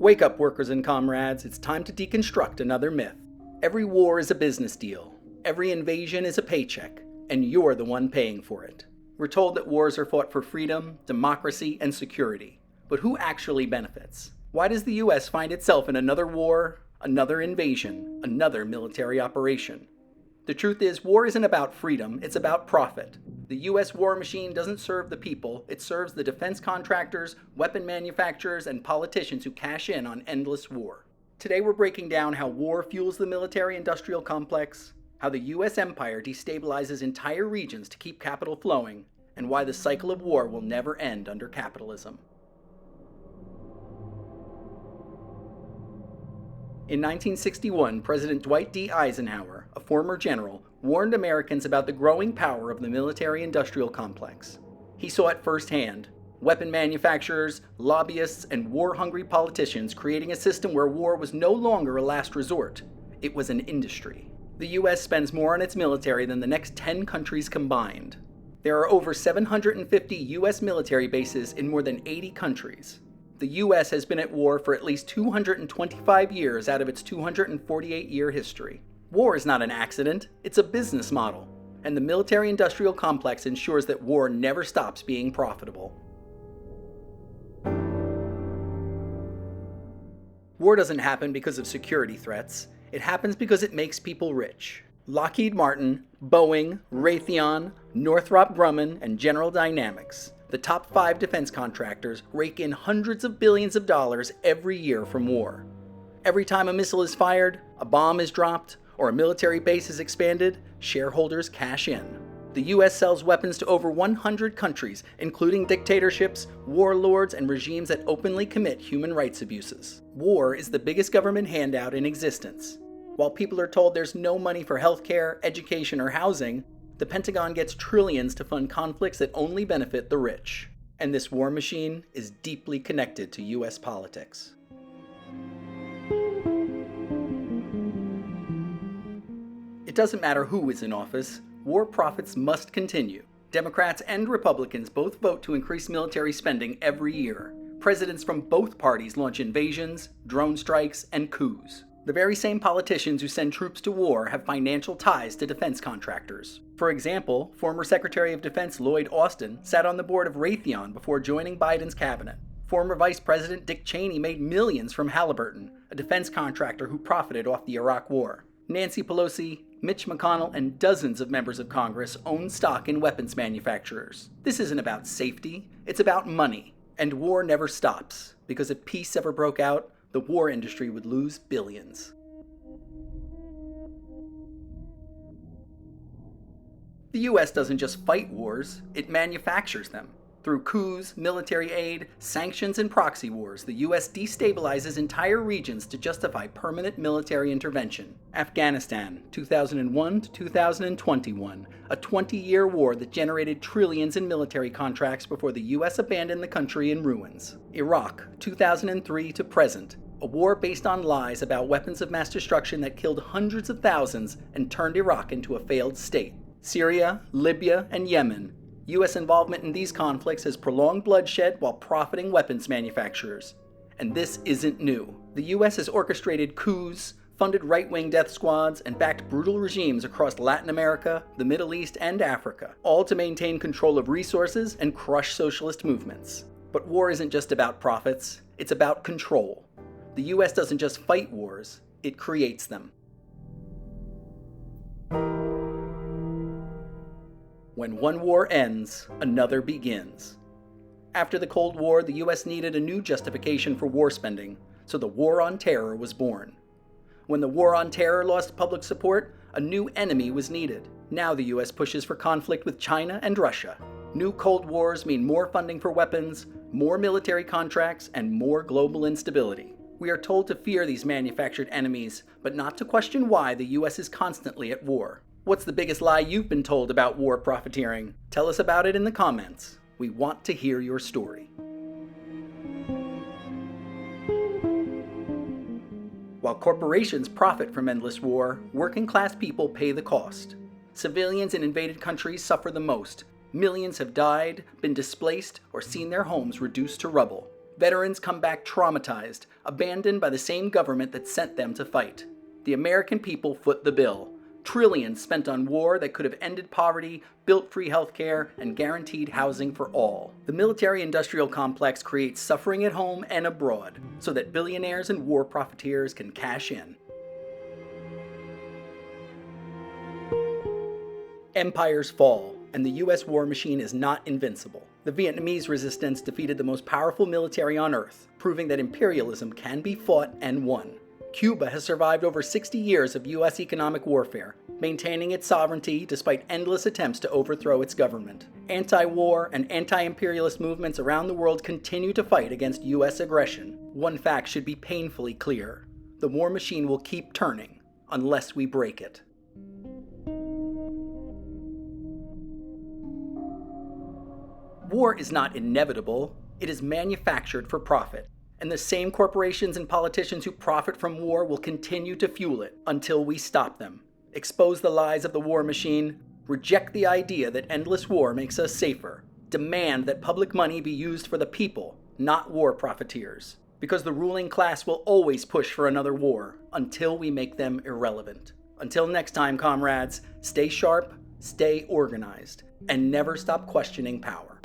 Wake up, workers and comrades, it's time to deconstruct another myth. Every war is a business deal. Every invasion is a paycheck, and you're the one paying for it. We're told that wars are fought for freedom, democracy, and security. But who actually benefits? Why does the US find itself in another war, another invasion, another military operation? The truth is, war isn't about freedom, it's about profit. The US war machine doesn't serve the people, it serves the defense contractors, weapon manufacturers, and politicians who cash in on endless war. Today we're breaking down how war fuels the military-industrial complex, how the US empire destabilizes entire regions to keep capital flowing, and why the cycle of war will never end under capitalism. In 1961, President Dwight D. Eisenhower, a former general, warned Americans about the growing power of the military-industrial complex. He saw it firsthand: weapon manufacturers, lobbyists, and war-hungry politicians creating a system where war was no longer a last resort. It was an industry. The US spends more on its military than the next 10 countries combined. There are over 750 US military bases in more than 80 countries. The US has been at war for at least 225 years out of its 248-year history. War is not an accident, it's a business model, and the military-industrial complex ensures that war never stops being profitable. War doesn't happen because of security threats, it happens because it makes people rich. Lockheed Martin, Boeing, Raytheon, Northrop Grumman, and General Dynamics, the top 5 defense contractors, rake in hundreds of billions of dollars every year from war. Every time a missile is fired, a bomb is dropped, or a military base is expanded, shareholders cash in. The US sells weapons to over 100 countries, including dictatorships, warlords, and regimes that openly commit human rights abuses. War is the biggest government handout in existence. While people are told there's no money for healthcare, education, or housing, the Pentagon gets trillions to fund conflicts that only benefit the rich. And this war machine is deeply connected to US politics. It doesn't matter who is in office, war profits must continue. Democrats and Republicans both vote to increase military spending every year. Presidents from both parties launch invasions, drone strikes, and coups. The very same politicians who send troops to war have financial ties to defense contractors. For example, former Secretary of Defense Lloyd Austin sat on the board of Raytheon before joining Biden's cabinet. Former Vice President Dick Cheney made millions from Halliburton, a defense contractor who profited off the Iraq War. Nancy Pelosi, Mitch McConnell, and dozens of members of Congress own stock in weapons manufacturers. This isn't about safety, it's about money. And war never stops, because if peace ever broke out, the war industry would lose billions. The US doesn't just fight wars, it manufactures them. Through coups, military aid, sanctions, and proxy wars, the US destabilizes entire regions to justify permanent military intervention. Afghanistan, 2001 to 2021, a 20-year war that generated trillions in military contracts before the US abandoned the country in ruins. Iraq, 2003 to present, a war based on lies about weapons of mass destruction that killed hundreds of thousands and turned Iraq into a failed state. Syria, Libya, and Yemen. US involvement in these conflicts has prolonged bloodshed while profiting weapons manufacturers. And this isn't new. The US has orchestrated coups, funded right-wing death squads, and backed brutal regimes across Latin America, the Middle East, and Africa, all to maintain control of resources and crush socialist movements. But war isn't just about profits, it's about control. The US doesn't just fight wars, it creates them. When one war ends, another begins. After the Cold War, the US needed a new justification for war spending, so the War on Terror was born. When the War on Terror lost public support, a new enemy was needed. Now the US pushes for conflict with China and Russia. New Cold Wars mean more funding for weapons, more military contracts, and more global instability. We are told to fear these manufactured enemies, but not to question why the US is constantly at war. What's the biggest lie you've been told about war profiteering? Tell us about it in the comments. We want to hear your story. While corporations profit from endless war, working-class people pay the cost. Civilians in invaded countries suffer the most. Millions have died, been displaced, or seen their homes reduced to rubble. Veterans come back traumatized, abandoned by the same government that sent them to fight. The American people foot the bill. Trillions spent on war that could have ended poverty, built free healthcare, and guaranteed housing for all. The military-industrial complex creates suffering at home and abroad, so that billionaires and war profiteers can cash in. Empires fall, and the US war machine is not invincible. The Vietnamese resistance defeated the most powerful military on Earth, proving that imperialism can be fought and won. Cuba has survived over 60 years of US economic warfare, maintaining its sovereignty despite endless attempts to overthrow its government. Anti-war and anti-imperialist movements around the world continue to fight against US aggression. One fact should be painfully clear: the war machine will keep turning unless we break it. War is not inevitable, it is manufactured for profit. And the same corporations and politicians who profit from war will continue to fuel it until we stop them. Expose the lies of the war machine, reject the idea that endless war makes us safer, demand that public money be used for the people, not war profiteers. Because the ruling class will always push for another war until we make them irrelevant. Until next time, comrades, stay sharp, stay organized, and never stop questioning power.